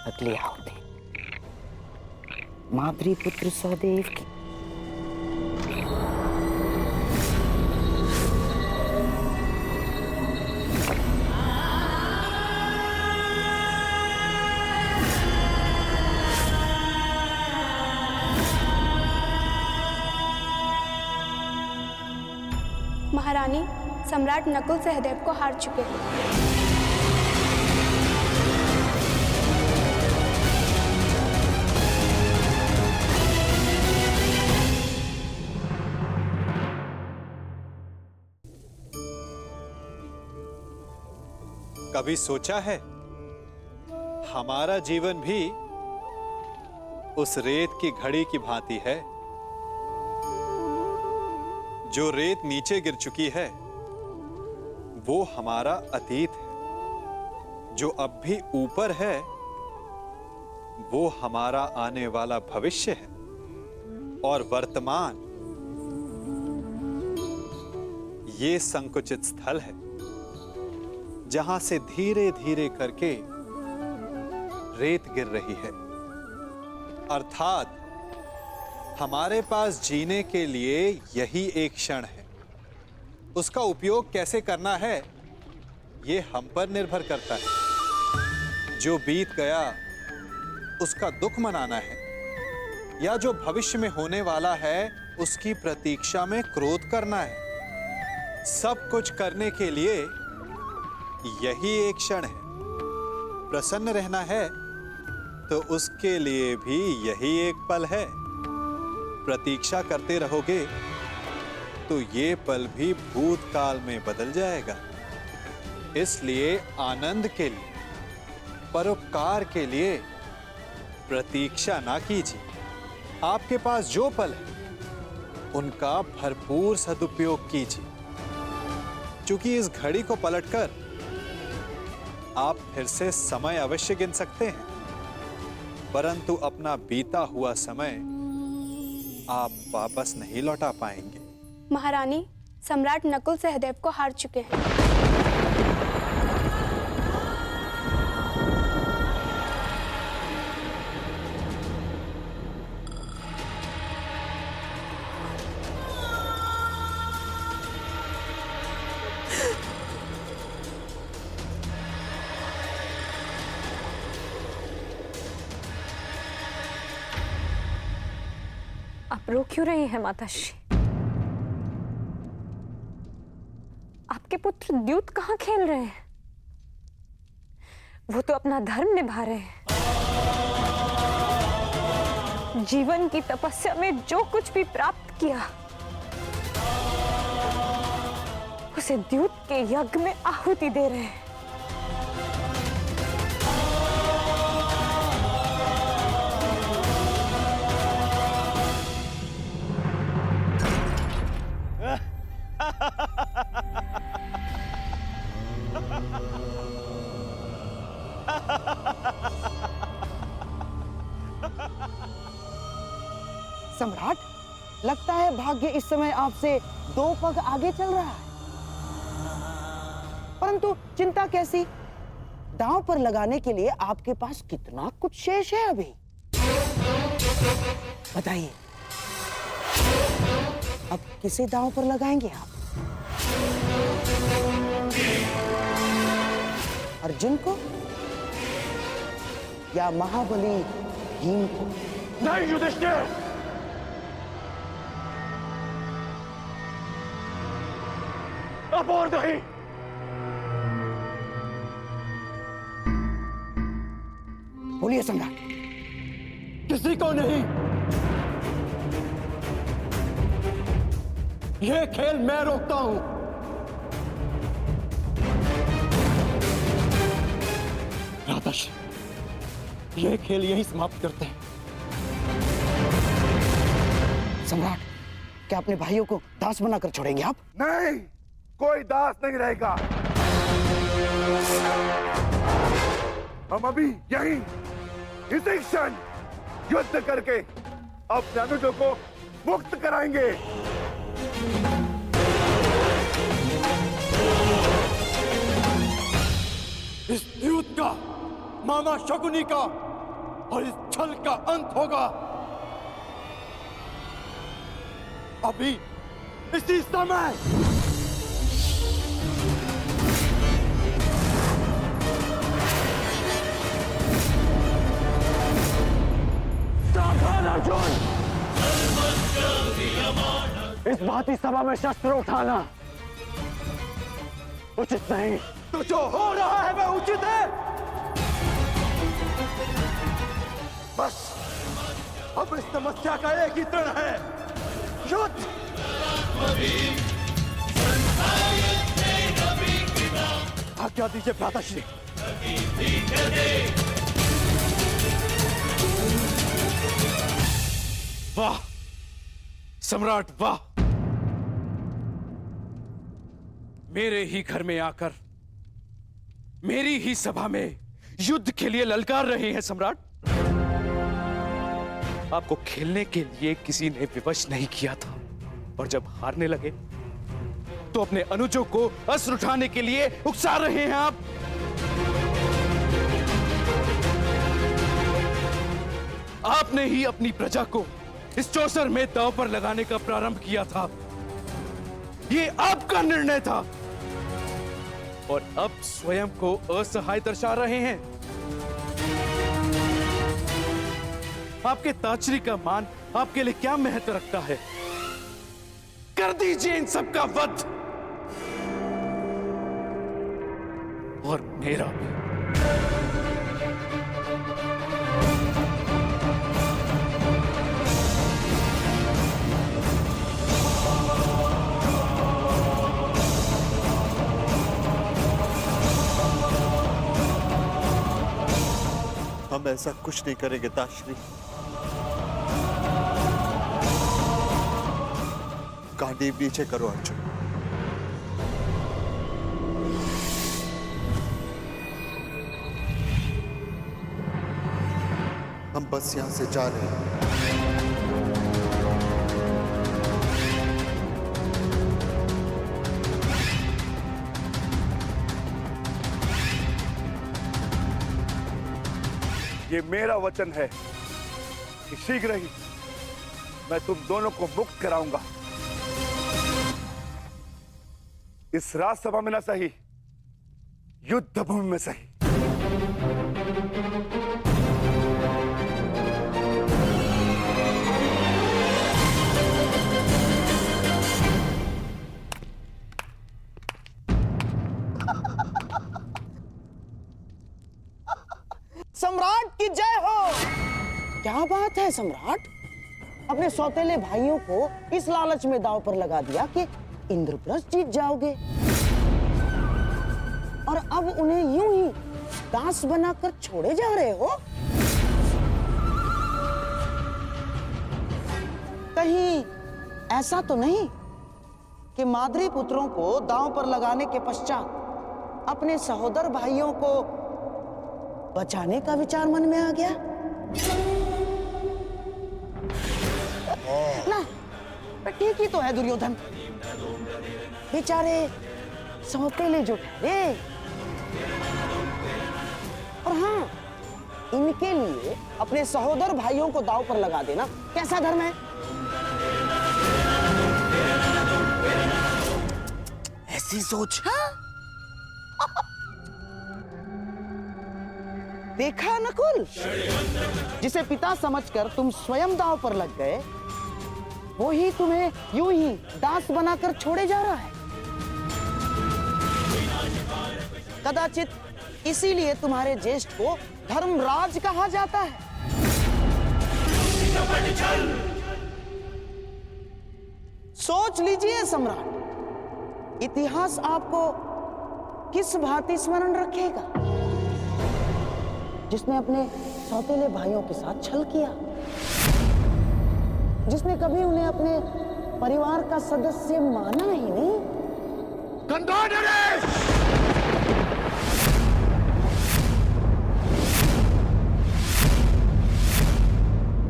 अगली आहुति माद्री पुत्र सहदेव की। महारानी, सम्राट नकुल सहदेव को हार चुके हैं। कभी सोचा है हमारा जीवन भी उस रेत की घड़ी की भांति है? जो रेत नीचे गिर चुकी है वो हमारा अतीत है, जो अब भी ऊपर है वो हमारा आने वाला भविष्य है, और वर्तमान ये संकुचित स्थल है जहां से धीरे धीरे करके रेत गिर रही है। अर्थात हमारे पास जीने के लिए यही एक क्षण है। उसका उपयोग कैसे करना है ये हम पर निर्भर करता है। जो बीत गया उसका दुख मनाना है, या जो भविष्य में होने वाला है उसकी प्रतीक्षा में क्रोध करना है। सब कुछ करने के लिए यही एक क्षण है। प्रसन्न रहना है तो उसके लिए भी यही एक पल है। प्रतीक्षा करते रहोगे तो ये पल भी भूतकाल में बदल जाएगा। इसलिए आनंद के लिए, परोपकार के लिए प्रतीक्षा ना कीजिए। आपके पास जो पल है उनका भरपूर सदुपयोग कीजिए, क्योंकि इस घड़ी को पलटकर आप फिर से समय अवश्य गिन सकते हैं, परंतु अपना बीता हुआ समय आप वापस नहीं लौटा पाएंगे। महारानी, सम्राट नकुल सहदेव को हार चुके हैं। आप रो क्यों रही हैं माताश्री? आपके पुत्र द्यूत कहाँ खेल रहे हैं? वो तो अपना धर्म निभा रहे हैं। जीवन की तपस्या में जो कुछ भी प्राप्त किया उसे द्यूत के यज्ञ में आहुति दे रहे हैं। सम्राट, लगता है भाग्य इस समय आपसे 2 पग आगे चल रहा है। परंतु चिंता कैसी? दांव पर लगाने के लिए आपके पास कितना कुछ शेष है अभी। बताइए, अब किसे दांव पर लगाएंगे आप? अर्जुन को या महाबली भीम को? नहीं युधिष्ठिर, अब और नहीं। बोलिए सम्राट। किसी को नहीं। यह खेल मैं रोकता हूं। राधाश, यह खेल यही समाप्त करते हैं। सम्राट, क्या अपने भाइयों को दास बनाकर छोड़ेंगे आप? नहीं, कोई दास नहीं रहेगा। हम अभी यहीं इसी क्षण युद्ध करके अपने अनुजों को मुक्त कराएंगे। इस द्यूत का, मामा शकुनी का और इस छल का अंत होगा। अभी इसी समय। सावधान अर्जुन! इस भांति सभा में शस्त्र उठाना उचित नहीं। तो जो हो रहा है वह उचित है। बस अब इस समस्या का एक ही तरण है, युद्ध। आज्ञा दीजिए भ्राताश्री। वाह सम्राट वाह! मेरे ही घर में आकर मेरी ही सभा में युद्ध के लिए ललकार रहे हैं सम्राट। आपको खेलने के लिए किसी ने विवश नहीं किया था, और जब हारने लगे तो अपने अनुजों को अस्त्र उठाने के लिए उकसा रहे हैं आप। आपने ही अपनी प्रजा को इस चौसर में दांव पर लगाने का प्रारंभ किया था। ये आपका निर्णय था, और अब स्वयं को असहाय दर्शा रहे हैं। आपके ताचरी का मान आपके लिए क्या महत्व रखता है? कर दीजिए इन सब का वध, और मेरा भी। हम ऐसा कुछ नहीं करेंगे ताश्री। गांडीव नीचे करो अर्जुन। हम बस यहां से जा रहे हैं। ये मेरा वचन है कि शीघ्र ही मैं तुम दोनों को मुक्त कराऊंगा। इस राजसभा में न सही, युद्ध भूमि में सही। सम्राट की जय हो। क्या बात है सम्राट, अपने सौतेले भाइयों को इस लालच में दांव पर लगा दिया कि इंद्रप्रस्थ जीत जाओगे, और अब उन्हें यूं ही दास बनाकर छोड़े जा रहे हो। कहीं ऐसा तो नहीं कि माद्री पुत्रों को दांव पर लगाने के पश्चात अपने सहोदर भाइयों को बचाने का विचार मन में आ गया? ना, ठीक ही तो है दुर्योधन। बेचारे सौतेले जो ठहरे, और हाँ, इनके लिए अपने सहोदर भाइयों को दांव पर लगा देना कैसा धर्म है? ऐसी सोच। हाँ? देखा नकुल, जिसे पिता समझकर तुम स्वयं दांव पर लग गए, वो ही तुम्हें यूं ही दास बनाकर छोड़े जा रहा है। कदाचित इसीलिए तुम्हारे ज्येष्ठ को धर्मराज कहा जाता है। सोच लीजिए सम्राट, इतिहास आपको किस भांति स्मरण रखेगा? जिसने अपने सौतेले भाइयों के साथ छल किया, जिसने कभी उन्हें अपने परिवार का सदस्य माना ही नहीं।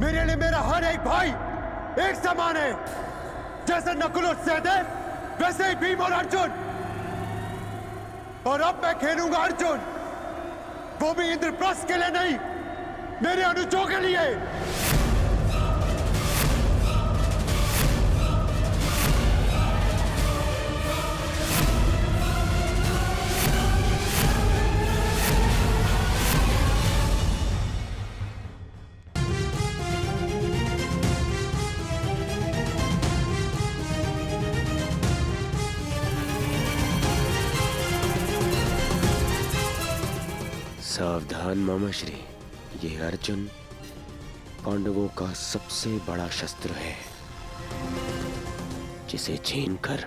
मेरे लिए मेरा हर एक भाई एक समान है। जैसे नकुल और सहदेव, वैसे ही भीम और अर्जुन। और अब मैं खेलूंगा अर्जुन, वो भी इंद्रप्रस्थ के लिए नहीं, मेरे अनुजों के लिए। सावधान मामा श्री, ये अर्जुन पांडवों का सबसे बड़ा शस्त्र है, जिसे छीनकर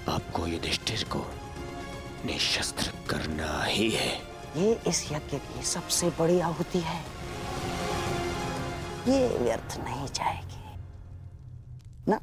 आपको युधिष्ठिर को निशस्त्र करना ही है। ये इस यज्ञ की सबसे बड़ी आहुति है, ये व्यर्थ नहीं जाएगी ना।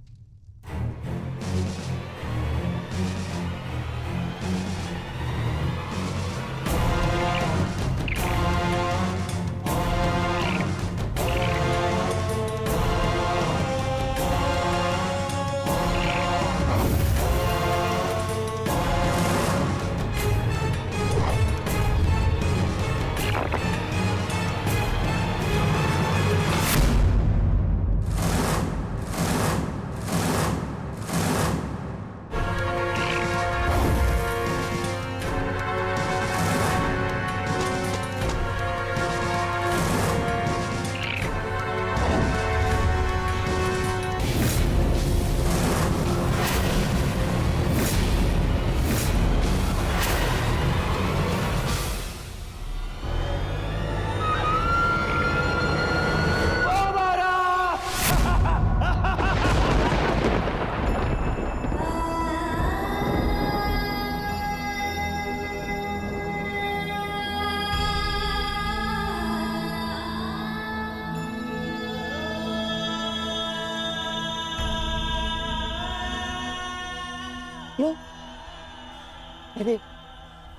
लो, मेरे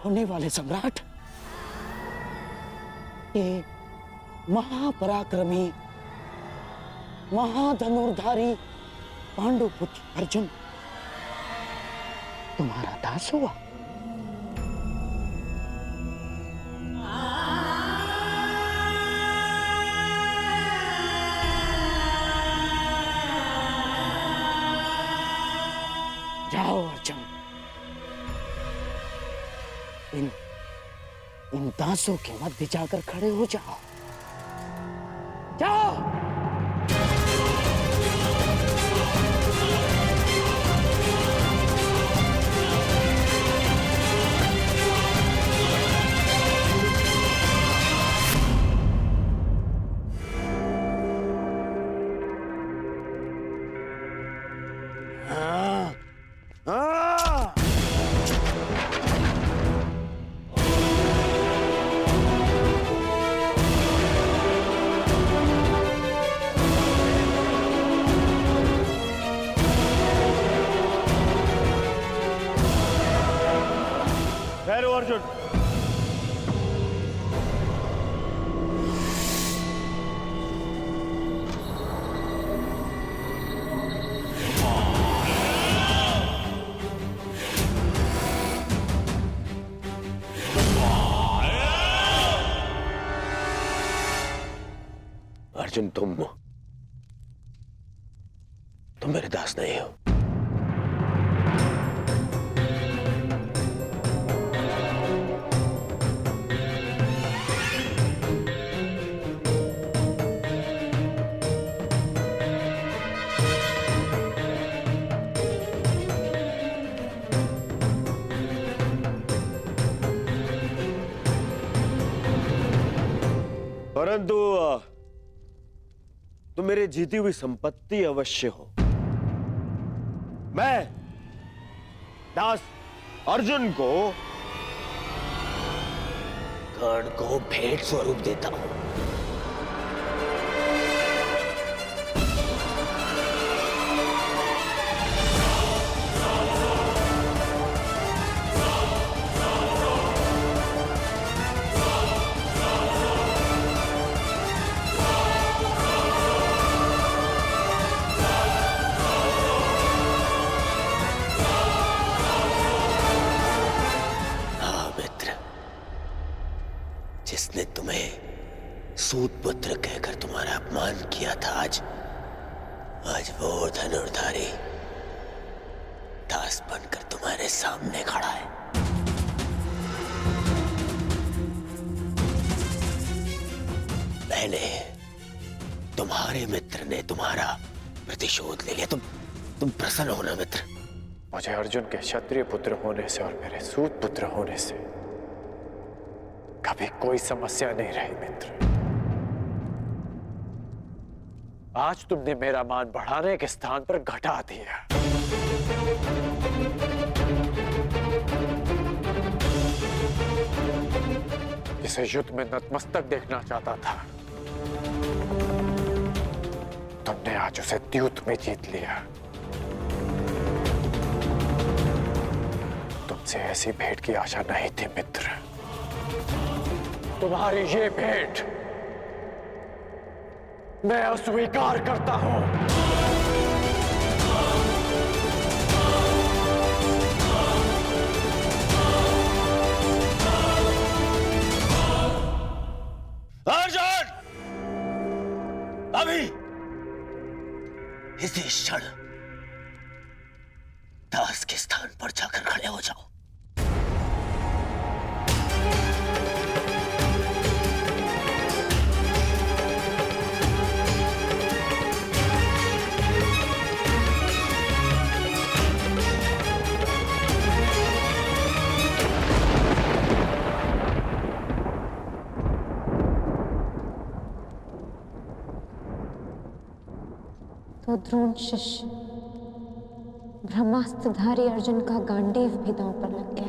होने वाले सम्राट, ये महापराक्रमी महाधनुर्धारी पांडुपुत्र अर्जुन तुम्हारा दास हुआ। जाओ अर्जुन, इन दासों के मध्य जाकर खड़े हो जाओ। जाओ। ठहरो अर्जुन। अर्जुन, तुम मेरे दास नहीं हो। परंतु तुम मेरे जीती हुई संपत्ति अवश्य हो। मैं दास अर्जुन को कर्ण को भेंट स्वरूप देता हूं। जिसने तुम्हें सूत पुत्र कहकर तुम्हारा अपमान किया था, आज वो धनुर्धारी दास बनकर तुम्हारे सामने खड़ा है। पहले तुम्हारे मित्र ने तुम्हारा प्रतिशोध ले लिया। तुम प्रसन्न हो ना मित्र? मुझे अर्जुन के क्षत्रिय पुत्र होने से और मेरे सूत पुत्र होने से कभी कोई समस्या नहीं रही मित्र। आज तुमने मेरा मान बढ़ाने के स्थान पर घटा दिया। जिसे युद्ध में नतमस्तक देखना चाहता था, तुमने आज उसे द्यूत में जीत लिया। तुमसे ऐसी भेंट की आशा नहीं थी मित्र। तुम्हारी ये भेंट मैं अस्वीकार करता हूं। अर्जुन, अभी इसी क्षण दास के स्थान पर जाकर खड़े हो जाओ। तो द्रोण शिष्य ब्रह्मास्त्रधारी अर्जुन का गांडीव भी दांव पर लग गया।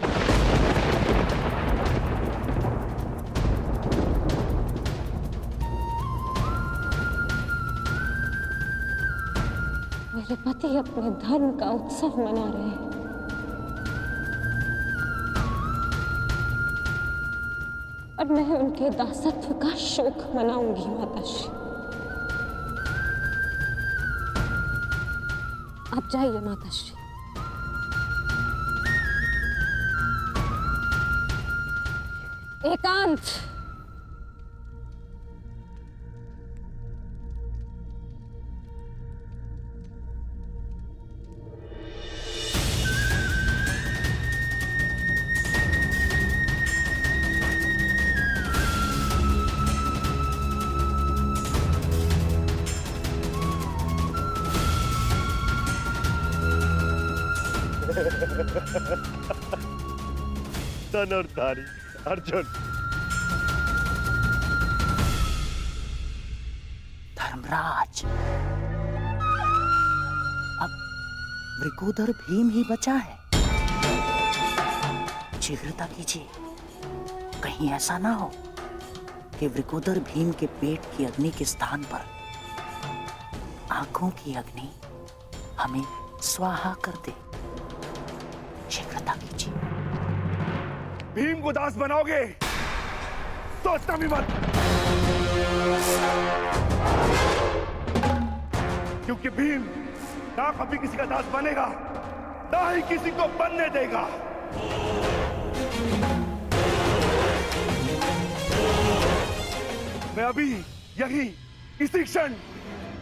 मेरे पति अपने धर्म का उत्सव मना रहे हैं और मैं उनके दासत्व का शोक मनाऊंगी माताश्री। आप जाइए माताश्री। एकांत। धनुर्धारी अर्जुन, धर्मराज, अब वृकोदर भीम ही बचा है। शीघ्रता कीजिए, कहीं ऐसा ना हो कि वृकोदर भीम के पेट की अग्नि के स्थान पर आंखों की अग्नि हमें स्वाहा कर दे। शीघ्रता कीजिए। भीम को दास बनाओगे? सोचना भी मत, क्योंकि भीम ना कभी किसी का दास बनेगा, ना ही किसी को बनने देगा। मैं अभी यही इसी क्षण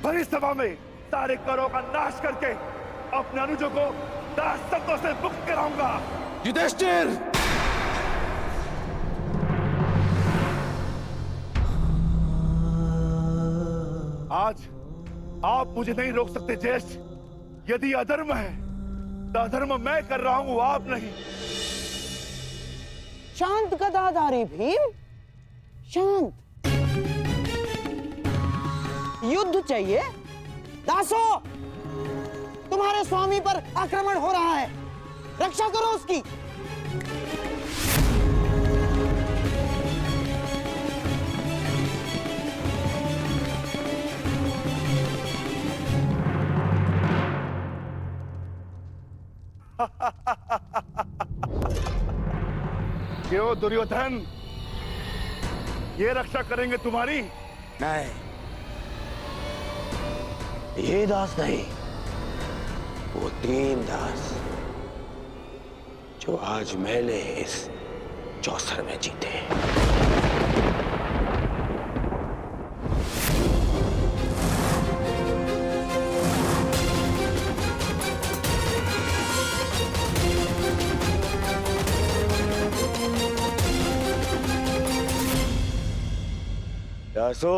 भरी सभा में सारे करों का नाश करके अपने अनुजों को दासत्व से मुक्त कराऊंगा। युधिष्ठिर! आज आप मुझे नहीं रोक सकते ज्येष्ठ। यदि अधर्म है तो अधर्म मैं कर रहा हूं, आप नहीं। शांत गदाधारी भीम, शांत। युद्ध चाहिए? दासो, तुम्हारे स्वामी पर आक्रमण हो रहा है, रक्षा करो उसकी। क्यों दुर्योधन, ये रक्षा करेंगे तुम्हारी? नहीं, ये दास नहीं, वो 3 दास जो आज मैंने इस चौसर में जीते। दासो